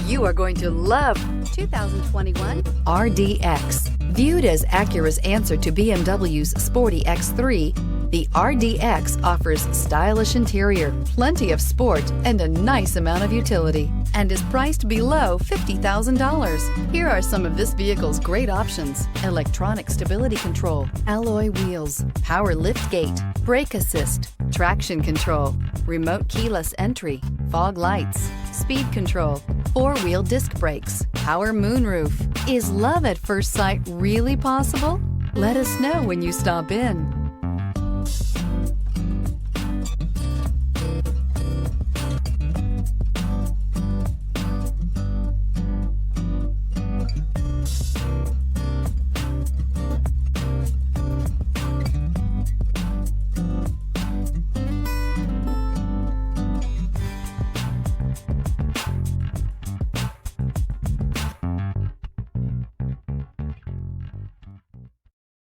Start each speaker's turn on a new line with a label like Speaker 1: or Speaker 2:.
Speaker 1: You are going to love 2021 RDX. Viewed as Acura's answer to BMW's sporty X3, the RDX offers stylish interior, plenty of sport, and a nice amount of utility, and is priced below $50,000. Here are some of this vehicle's great options: electronic stability control, alloy wheels, power liftgate, brake assist, traction control, remote keyless entry, fog lights, speed control, four-wheel disc brakes, power moonroof. Is love at first sight really possible? Let us know when you stop in.